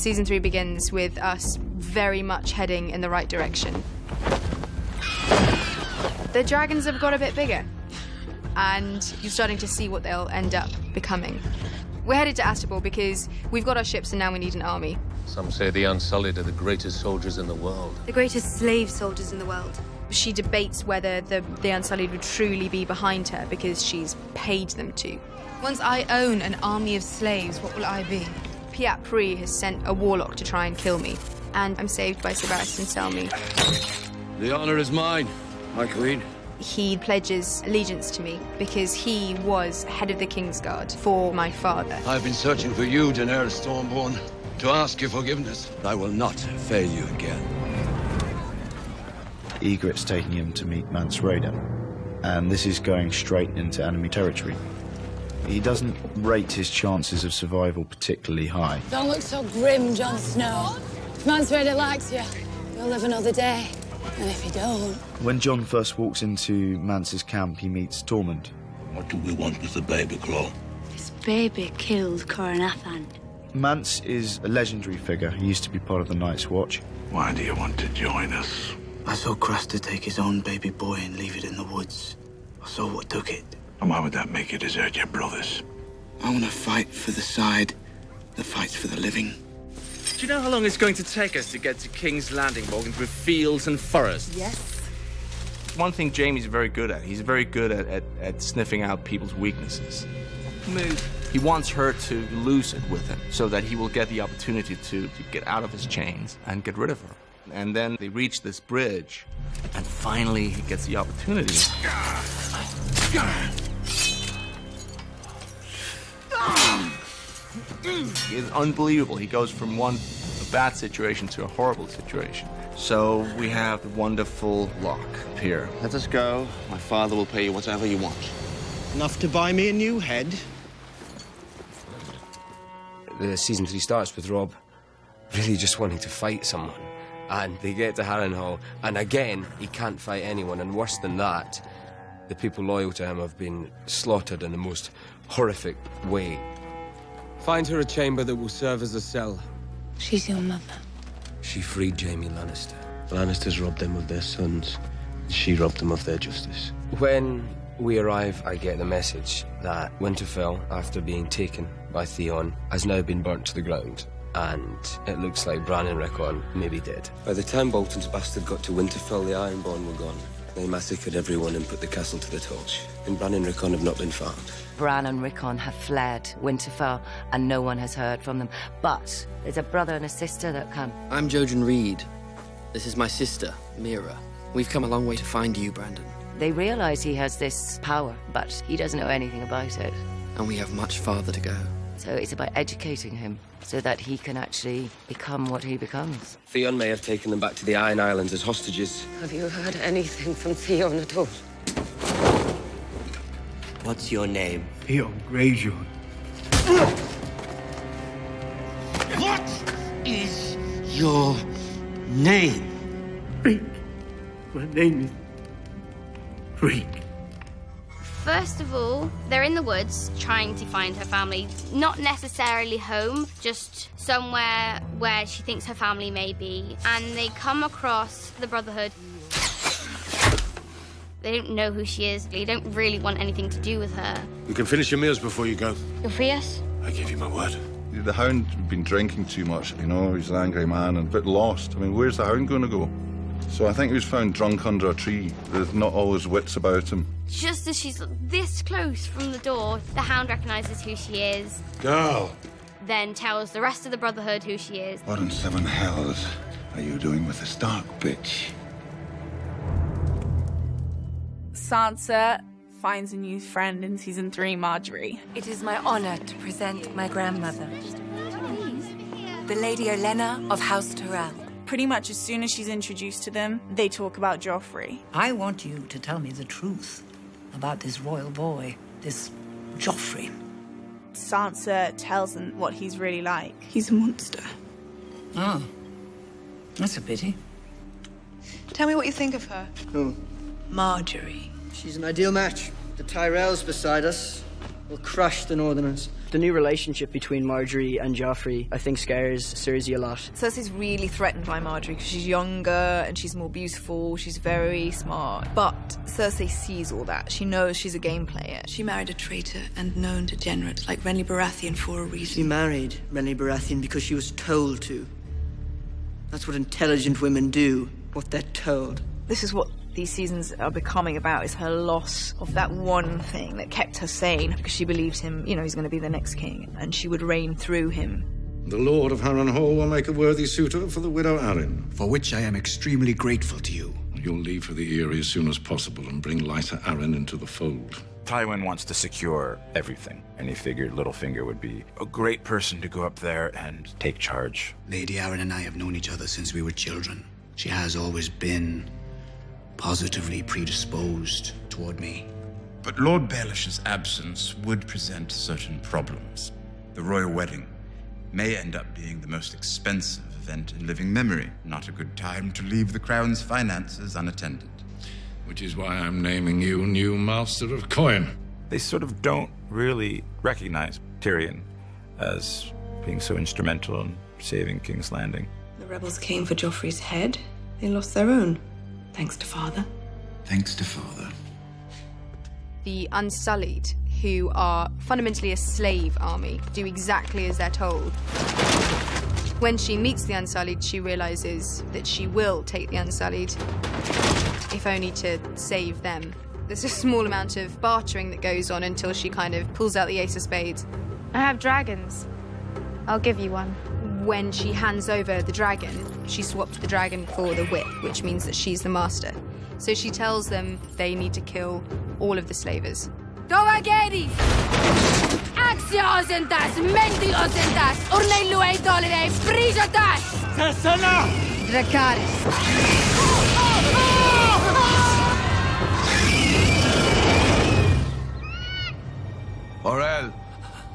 Season 3 begins with us very much heading in the right direction. The dragons have got a bit bigger, and you're starting to see what they'll end up becoming. We're headed to Astapor because we've got our ships and now we need an army. Some say the Unsullied are the greatest soldiers in the world. The greatest slave soldiers in the world. She debates whether the Unsullied would truly be behind her because she's paid them to. Once I own an army of slaves, what will I be? Piat Pri has sent a warlock to try and kill me, and I'm saved by Sebastian Selmy. The honor is mine, my queen. He pledges allegiance to me because he was head of the Kingsguard for my father. I've been searching for you, Daenerys Stormborn, to ask your forgiveness. I will not fail you again. Egret's taking him to meet Mance Rayder, and this is going straight into enemy territory. He doesn't rate his chances of survival particularly high. Don't look so grim, Jon Snow. If Mance Rayder likes you, you'll live another day. And if you don't... When Jon first walks into Mance's camp, he meets Tormund. What do we want with the baby, Claw? This baby killed Coronathan. Mance is a legendary figure. He used to be part of the Night's Watch. Why do you want to join us? I saw Craster take his own baby boy and leave it in the woods. I saw what took it. And why would that make you desert your brothers? I want to fight for the side that fights for the living. Do you know how long it's going to take us to get to King's Landing, walking through fields and forests? Yes. One thing Jaime's very good at, he's very good at sniffing out people's weaknesses. Move. He wants her to lose it with him so that he will get the opportunity to get out of his chains and get rid of her. And then they reach this bridge, and finally he gets the opportunity. It's unbelievable. He goes from one bad situation to a horrible situation. So we have the wonderful lock here. Let us go. My father will pay you whatever you want. Enough to buy me a new head? The season 3 starts with Robb really just wanting to fight someone. And they get to Harrenhal, and again, he can't fight anyone. And worse than that, the people loyal to him have been slaughtered in the most horrific way. Find her a chamber that will serve as a cell. She's your mother. She freed Jaime Lannister. The Lannisters robbed them of their sons. She robbed them of their justice. When we arrive, I get the message that Winterfell, after being taken by Theon, has now been burnt to the ground. And it looks like Bran and Rickon may be dead. By the time Bolton's bastard got to Winterfell, the Ironborn were gone. They massacred everyone and put the castle to the torch. And Bran and Rickon have not been found. Bran and Rickon have fled Winterfell, and no one has heard from them. But there's a brother and a sister that come. I'm Jojen Reed. This is my sister, Mira. We've come a long way to find you, Brandon. They realize he has this power, but he doesn't know anything about it. And we have much farther to go. So it's about educating him so that he can actually become what he becomes. Theon may have taken them back to the Iron Islands as hostages. Have you heard anything from Theon at all? What's your name? Theon Greyjoy. What is your name? Reek. My name is Reek. First of all, they're in the woods trying to find her family. Not necessarily home, just somewhere where she thinks her family may be. And they come across the Brotherhood. They don't know who she is. They don't really want anything to do with her. You can finish your meals before you go. You'll free us? I give you my word. The Hound had been drinking too much, you know, he's an angry man and a bit lost. I mean, where's the Hound going to go? So I think he was found drunk under a tree. There's not all his wits about him. Just as she's this close from the door, the Hound recognises who she is. Girl! Then tells the rest of the Brotherhood who she is. What in seven hells are you doing with the Stark bitch? Sansa finds a new friend in season 3, Marjorie. It is my honor to present my grandmother, the Lady Olenna of House Tyrell. Pretty much as soon as she's introduced to them, they talk about Joffrey. I want you to tell me the truth about this royal boy, this Joffrey. Sansa tells them what he's really like. He's a monster. Oh, that's a pity. Tell me what you think of her. Who? Marjorie. She's an ideal match. The Tyrells beside us will crush the Northerners. The new relationship between Marjorie and Joffrey, I think, scares Cersei a lot. Cersei's really threatened by Marjorie because she's younger and she's more beautiful, she's very smart. But Cersei sees all that. She knows she's a game player. She married a traitor and known degenerate like Renly Baratheon for a reason. She married Renly Baratheon because she was told to. That's what intelligent women do, what they're told. This is what these seasons are becoming about, is her loss of that one thing that kept her sane, because she believes him, he's going to be the next king, and she would reign through him. The Lord of Harrenhal will make a worthy suitor for the widow Arryn. For which I am extremely grateful to you. You'll leave for the Eyrie as soon as possible and bring Lysa Arryn into the fold. Tywin wants to secure everything, and he figured Littlefinger would be a great person to go up there and take charge. Lady Arryn and I have known each other since we were children. She has always been positively predisposed toward me. But Lord Baelish's absence would present certain problems. The royal wedding may end up being the most expensive event in living memory. Not a good time to leave the crown's finances unattended. Which is why I'm naming you new Master of Coin. They sort of don't really recognize Tyrion as being so instrumental in saving King's Landing. The rebels came for Joffrey's head. They lost their own. Thanks to Father. Thanks to Father. The Unsullied, who are fundamentally a slave army, do exactly as they're told. When she meets the Unsullied, she realizes that she will take the Unsullied, if only to save them. There's a small amount of bartering that goes on until she kind of pulls out the Ace of Spades. I have dragons. I'll give you one. When she hands over the dragon, she swapped the dragon for the whip, which means that she's the master. So she tells them they need to kill all of the slavers. Tovageris! Axios entas, mendios entas, urnei dolere, frijotas! Tassana! Dracarys.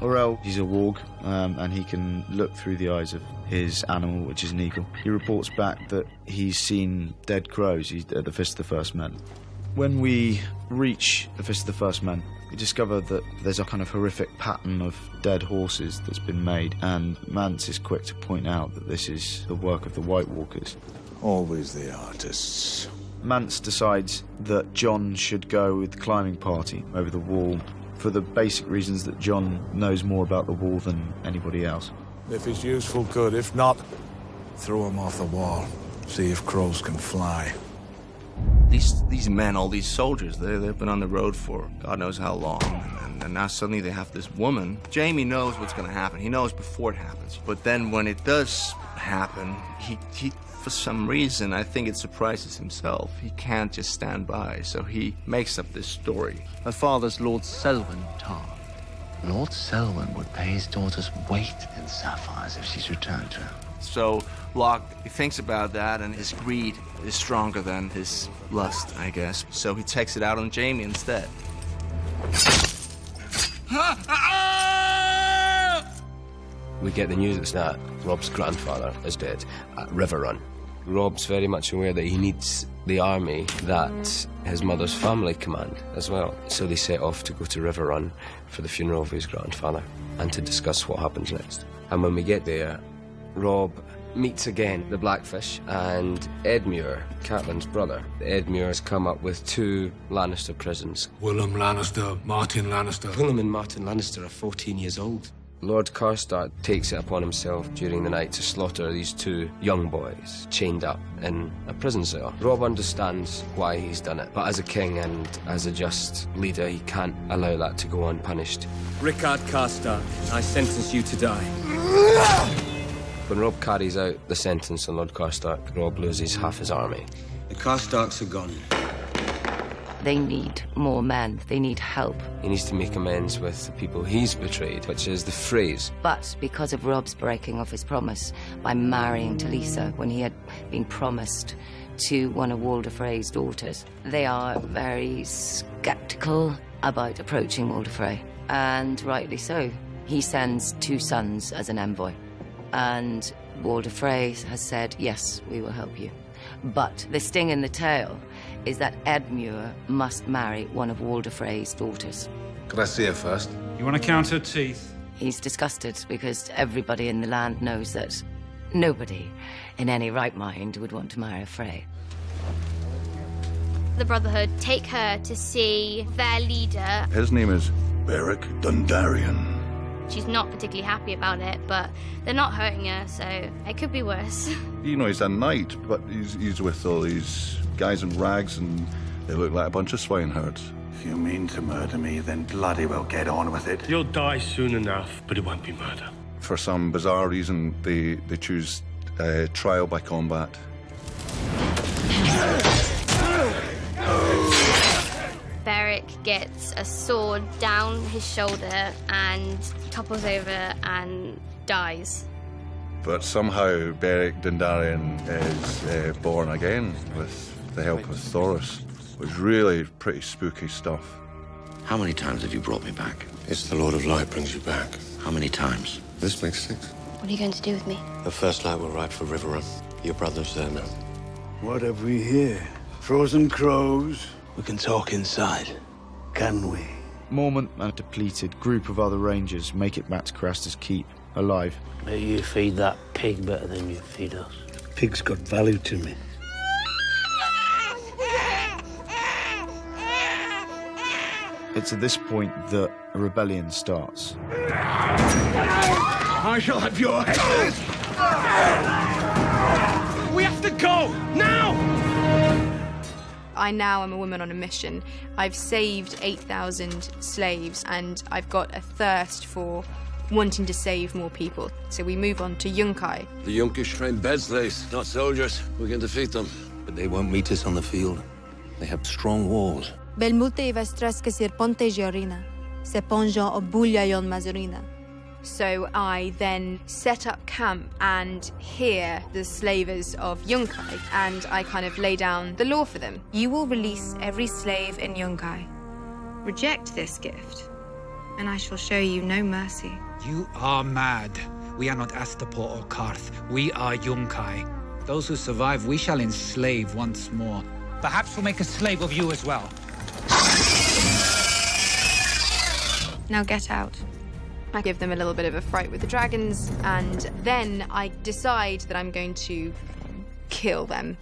Orell, he's a warg, and he can look through the eyes of his animal, which is an eagle. He reports back that he's seen dead crows. He's at the Fist of the First Men. When we reach the Fist of the First Men, we discover that there's a kind of horrific pattern of dead horses that's been made, and Mance is quick to point out that this is the work of the White Walkers. Always the artists. Mance decides that Jon should go with the climbing party over the wall, for the basic reasons that Jon knows more about the wall than anybody else. If it's useful, good. If not, throw him off the wall. See if crows can fly. These men, all these soldiers, they've been on the road for God knows how long, and now suddenly they have this woman. Jaime knows what's going to happen. He knows before it happens. But then when it does happen, he for some reason, I think it surprises himself. He can't just stand by, so he makes up this story. Her father's Lord Selwyn Tarn. Lord Selwyn would pay his daughter's weight in sapphires if she's returned to him. So Locke, he thinks about that, and his greed is stronger than his lust, I guess. So he takes it out on Jaime instead. We get the news that Rob's grandfather is dead at River Run. Rob's very much aware that he needs the army that his mother's family command as well. So they set off to go to River Run for the funeral of his grandfather and to discuss what happens next. And when we get there, Rob meets again the Blackfish and Edmure, Catelyn's brother. Edmure has come up with 2 Lannister prisons. Willem Lannister, Martin Lannister. Willem and Martin Lannister are 14 years old. Lord Karstark takes it upon himself during the night to slaughter these 2 young boys, chained up in a prison cell. Rob understands why he's done it, but as a king and as a just leader, he can't allow that to go unpunished. Rickard Karstark, I sentence you to die. When Rob carries out the sentence on Lord Karstark, Rob loses half his army. The Karstarks are gone. They need more men. They need help. He needs to make amends with the people he's betrayed, which is the Freys. But because of Rob's breaking of his promise by marrying Talisa when he had been promised to one of Walder Frey's daughters, they are very skeptical about approaching Walder Frey. And rightly so. He sends 2 sons as an envoy. And Walder Frey has said, yes, we will help you. But the sting in the tail is that Edmure must marry one of Walder Frey's daughters. Could I see her first? You want to count her teeth? He's disgusted because everybody in the land knows that nobody in any right mind would want to marry a Frey. The Brotherhood take her to see their leader. His name is Beric Dondarrion. She's not particularly happy about it, but they're not hurting her, so it could be worse. You know, he's a knight, but he's with all these guys in rags, and they look like a bunch of swineherds. If you mean to murder me, then bloody well get on with it. You'll die soon enough, but it won't be murder. For some bizarre reason, they choose trial by combat. Beric gets a sword down his shoulder and topples over and dies. But somehow Beric Dondarrion is born again with the help of Thoros. It was really pretty spooky stuff. How many times have you brought me back? It's the Lord of Light brings you back. How many times? This makes 6. What are you going to do with me? The first light will ride for Riverrun. Your brother's there now. What have we here? Frozen crows? We can talk inside, can we? Mormont and a depleted group of other rangers make it back to Craster's Keep, alive. May you feed that pig better than you feed us. Pig's got value to me. It's at this point that a rebellion starts. I shall have your head! We have to go! Now! I now am a woman on a mission. I've saved 8,000 slaves, and I've got a thirst for wanting to save more people. So we move on to Yunkai. The Yunkish train bed slaves, not soldiers. We can defeat them. But they won't meet us on the field. They have strong walls. Belmulte vestreske sir ponte jorina, se ponjon obulja yon mazurina. So I then set up camp and hear the slavers of Yunkai, and I kind of lay down the law for them. You will release every slave in Yunkai. Reject this gift, and I shall show you no mercy. You are mad. We are not Astapor or Karth. We are Yunkai. Those who survive, we shall enslave once more. Perhaps we'll make a slave of you as well. Now get out. I give them a little bit of a fright with the dragons, and then I decide that I'm going to kill them.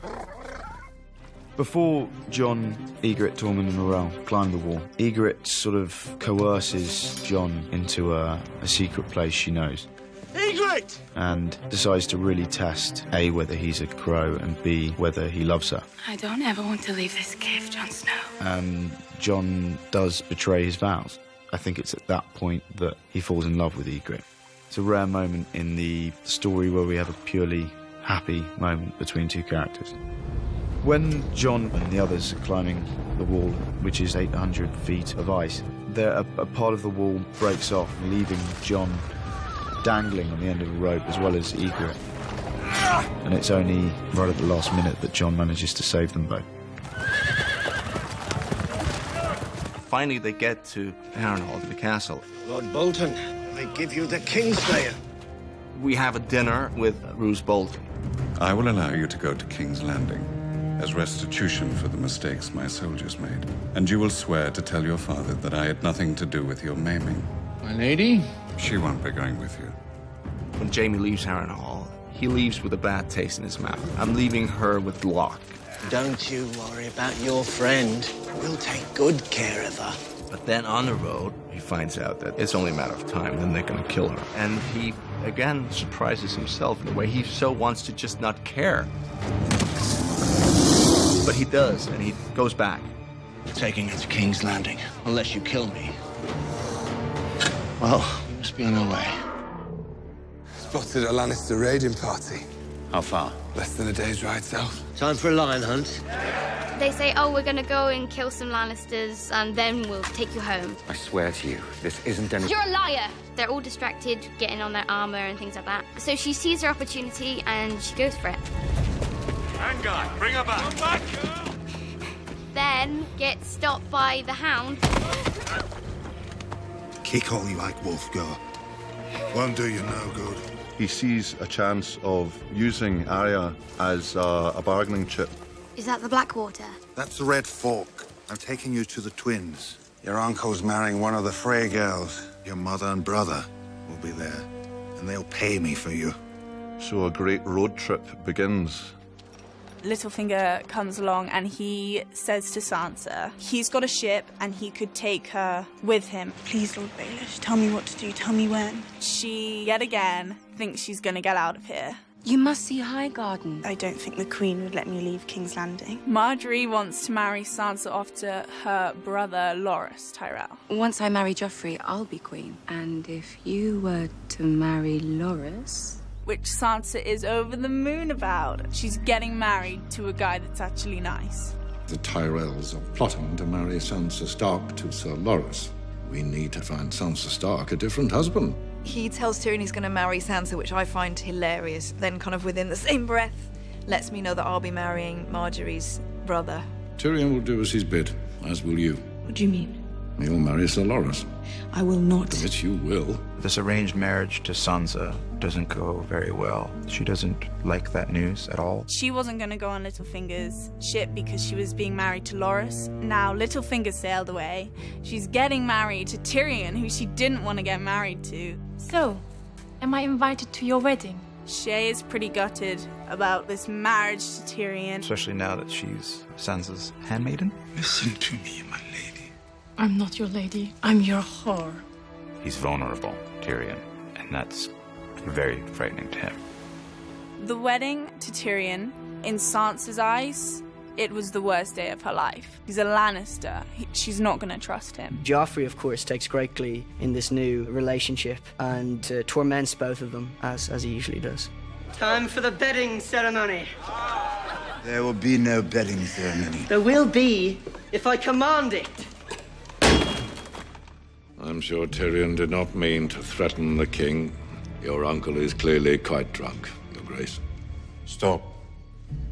Before Jon, Ygritte, Tormund and Morel climb the wall, Ygritte sort of coerces Jon into a secret place she knows. Ygritte! And decides to really test A, whether he's a crow, and B, whether he loves her. I don't ever want to leave this cave, Jon Snow. And Jon does betray his vows. I think it's at that point that he falls in love with Ygritte. It's a rare moment in the story where we have a purely happy moment between two characters. When Jon and the others are climbing the wall, which is 800 feet of ice, a part of the wall breaks off, leaving Jon dangling on the end of a rope, as well as Ygritte. And it's only right at the last minute that Jon manages to save them both. Finally, they get to Harrenhal, to the castle. Lord Bolton, I give you the Kingslayer. We have a dinner with Roose Bolton. I will allow you to go to King's Landing as restitution for the mistakes my soldiers made. And you will swear to tell your father that I had nothing to do with your maiming. My lady? She won't be going with you. When Jaime leaves Harrenhal, he leaves with a bad taste in his mouth. I'm leaving her with Locke. Don't you worry about your friend. We'll take good care of her. But then on the road, he finds out that it's only a matter of time, then they're gonna kill her. And he, again, surprises himself in a way he so wants to just not care. But he does, and he goes back. Taking her to King's Landing, unless you kill me. Well, we must be on our way. Spotted a Lannister raiding party. How far? Less than a day's ride south. Time for a lion hunt. They say, oh, we're gonna go and kill some Lannisters, and then we'll take you home. I swear to you, this isn't any... You're a liar! They're all distracted, getting on their armor and things like that. So she sees her opportunity, and she goes for it. Anguy, bring her back. Come back! Then gets stopped by the hound. Kick all you like, Wolfgar. Won't do you no good. He sees a chance of using Arya as a bargaining chip. Is that the Blackwater? That's the Red Fork. I'm taking you to the twins. Your uncle's marrying one of the Frey girls. Your mother and brother will be there, and they'll pay me for you. So a great road trip begins. Littlefinger comes along and he says to Sansa, he's got a ship and he could take her with him. Please, Lord Baelish, tell me what to do, tell me when. She, yet again, thinks she's going to get out of here. You must see Highgarden. I don't think the Queen would let me leave King's Landing. Margaery wants to marry Sansa off to her brother, Loras Tyrell. Once I marry Joffrey, I'll be queen. And if you were to marry Loras... Which Sansa is over the moon about. She's getting married to a guy that's actually nice. The Tyrells are plotting to marry Sansa Stark to Sir Loras. We need to find Sansa Stark a different husband. He tells Tyrion he's going to marry Sansa, which I find hilarious. Then kind of within the same breath, lets me know that I'll be marrying Margaery's brother. Tyrion will do as he's bid, as will you. What do you mean? You'll marry Sir Loras. I will not. But you will. This arranged marriage to Sansa doesn't go very well. She doesn't like that news at all. She wasn't going to go on Littlefinger's ship because she was being married to Loras. Now Littlefinger sailed away. She's getting married to Tyrion, who she didn't want to get married to. So, am I invited to your wedding? Shay is pretty gutted about this marriage to Tyrion. Especially now that she's Sansa's handmaiden. Listen to me, my lady. I'm not your lady. I'm your whore. He's vulnerable, Tyrion, and that's very frightening to him. The wedding to Tyrion, in Sansa's eyes, it was the worst day of her life. He's a Lannister. She's not going to trust him. Joffrey, of course, takes great glee in this new relationship and torments both of them, as he usually does. Time for the bedding ceremony. There will be no bedding ceremony. There will be, if I command it. I'm sure Tyrion did not mean to threaten the king. Your uncle is clearly quite drunk, Your Grace. Stop.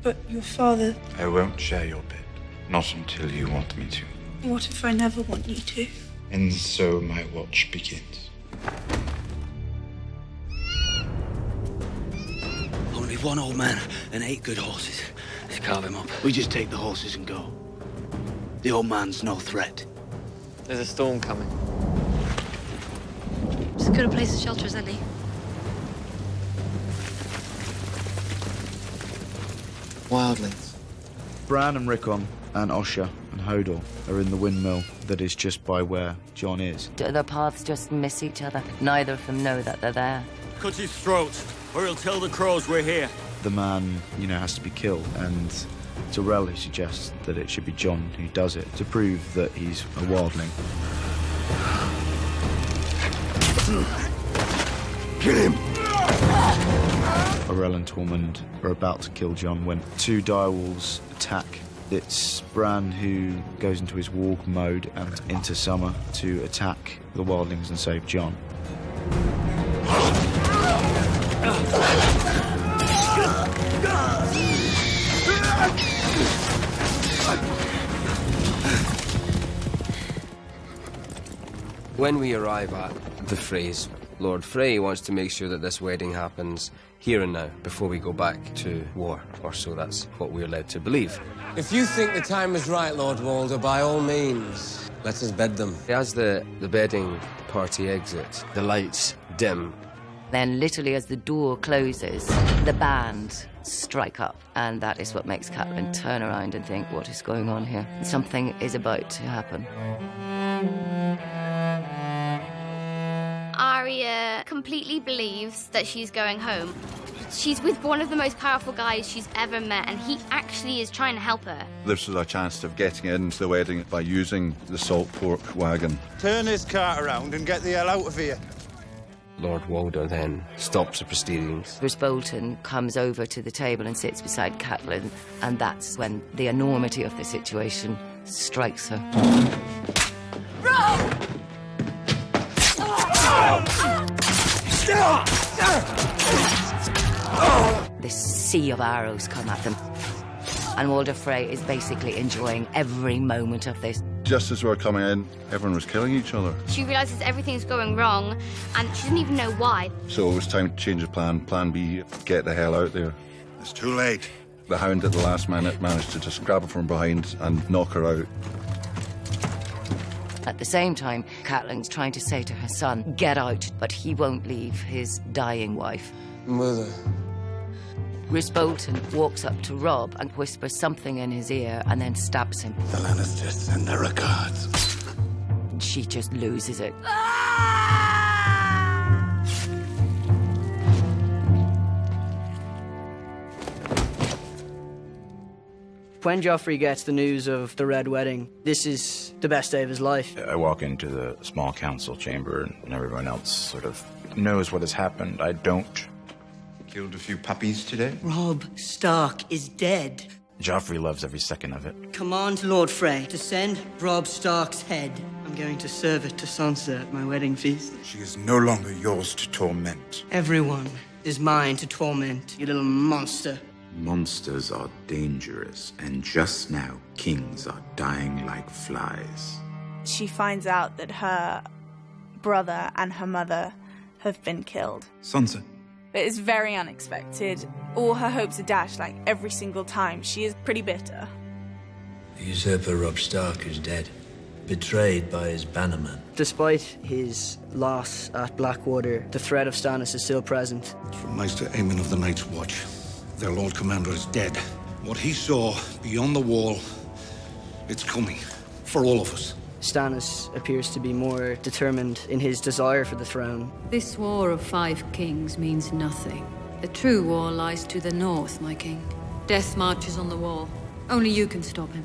But your father... I won't share your bed. Not until you want me to. What if I never want you to? And so my watch begins. Only one old man and 8 good horses. Let's carve him up. We just take the horses and go. The old man's no threat. There's a storm coming. As good a place to shelter as any. Wildlings. Bran and Rickon and Osha and Hodor are in the windmill that is just by where Jon is. Do the paths just miss each other? Neither of them know that they're there. Cut his throat, or he'll tell the crows we're here. The man, has to be killed, and Tyrell suggests that it should be Jon who does it to prove that he's a wildling. Kill him! Orell and Tormund are about to kill Jon when 2 direwolves attack. It's Bran who goes into his warg mode and into summer to attack the wildlings and save Jon. When we arrive at the Freys, Lord Frey wants to make sure that this wedding happens here and now, before we go back to war, or so that's what we're led to believe. If you think the time is right, Lord Walder, by all means, let us bed them. As the bedding party exit, the lights dim. Then literally as the door closes, the band strike up. And that is what makes Catelyn turn around and think, what is going on here? Something is about to happen. Arya completely believes that she's going home. She's with one of the most powerful guys she's ever met, and he actually is trying to help her. This is a chance of getting into the wedding by using the salt pork wagon. Turn this cart around and get the hell out of here. Lord Walder then stops the proceedings. Bruce Bolton comes over to the table and sits beside Catelyn, and that's when the enormity of the situation strikes her. This sea of arrows come at them, and Walder Frey is basically enjoying every moment of this. Just as we were coming in, everyone was killing each other. She realizes everything's going wrong, and she doesn't even know why. So it was time to change the plan. Plan B, get the hell out there. It's too late. The Hound at the last minute managed to just grab her from behind and knock her out. At the same time, Catelyn's trying to say to her son, get out, but he won't leave his dying wife. Mother. Roose Bolton walks up to Robb and whispers something in his ear and then stabs him. The Lannisters send their regards. She just loses it. When Joffrey gets the news of the Red Wedding, this is the best day of his life. I walk into the small council chamber and everyone else sort of knows what has happened. I don't. Killed a few puppies today? Robb Stark is dead. Joffrey loves every second of it. Command Lord Frey to send Robb Stark's head. I'm going to serve it to Sansa at my wedding feast. She is no longer yours to torment. Everyone is mine to torment, you little monster. Monsters are dangerous, and just now, kings are dying like flies. She finds out that her brother and her mother have been killed. Sansa. It is very unexpected. All her hopes are dashed, like, every single time. She is pretty bitter. The usurper Robb Stark is dead, betrayed by his bannerman. Despite his loss at Blackwater, the threat of Stannis is still present. From Maester Aemon of the Night's Watch. Their Lord Commander is dead. What he saw beyond the wall, it's coming. For all of us. Stannis appears to be more determined in his desire for the throne. This war of 5 kings means nothing. The true war lies to the north, my king. Death marches on the wall. Only you can stop him.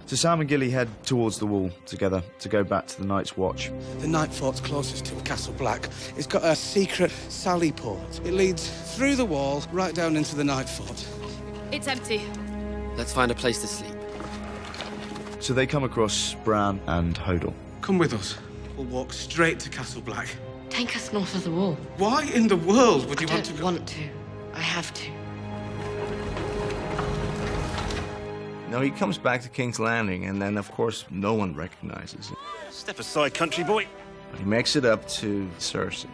So Sam and Gilly head towards the wall together to go back to the Night's Watch. The Night Fort's closest to Castle Black. It's got a secret sally port. It leads through the wall, right down into the Night Fort. It's empty. Let's find a place to sleep. So they come across Bran and Hodel. Come with us. We'll walk straight to Castle Black. Take us north of the wall. Why in the world would you want to go? I don't want to. I have to. No, he comes back to King's Landing, and then, of course, no one recognizes him. Step aside, country boy. He makes it up to Cersei,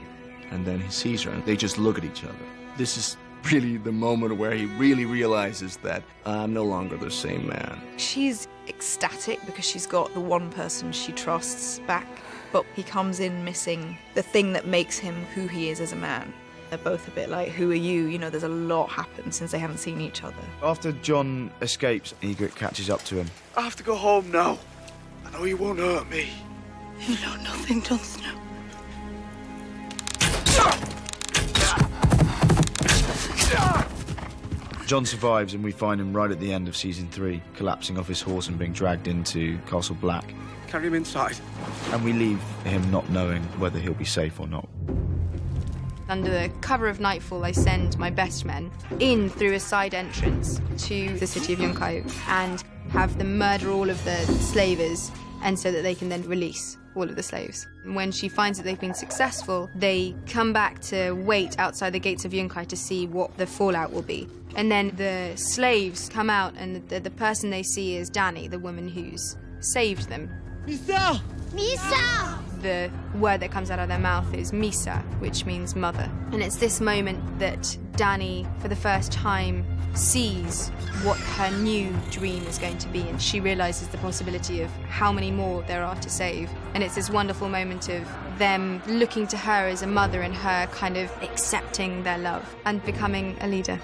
and then he sees her, and they just look at each other. This is really the moment where he really realizes that I'm no longer the same man. She's ecstatic because she's got the one person she trusts back, but he comes in missing the thing that makes him who he is as a man. They're both a bit like, who are you? You know, there's a lot happened since they haven't seen each other. After Jon escapes, Ygritte catches up to him. I have to go home now. I know you won't hurt me. You know nothing, Jon Snow. Jon survives and we find him right at the end of season 3, collapsing off his horse and being dragged into Castle Black. Carry him inside. And we leave him not knowing whether he'll be safe or not. Under the cover of nightfall, I send my best men in through a side entrance to the city of Yunkai and have them murder all of the slavers, and so that they can then release all of the slaves. When she finds that they've been successful, they come back to wait outside the gates of Yunkai to see what the fallout will be. And then the slaves come out, and the person they see is Dany, the woman who's saved them. Misa! Misa! The word that comes out of their mouth is Misa, which means mother. And it's this moment that Dany, for the first time, sees what her new dream is going to be, and she realizes the possibility of how many more there are to save. And it's this wonderful moment of them looking to her as a mother and her kind of accepting their love and becoming a leader.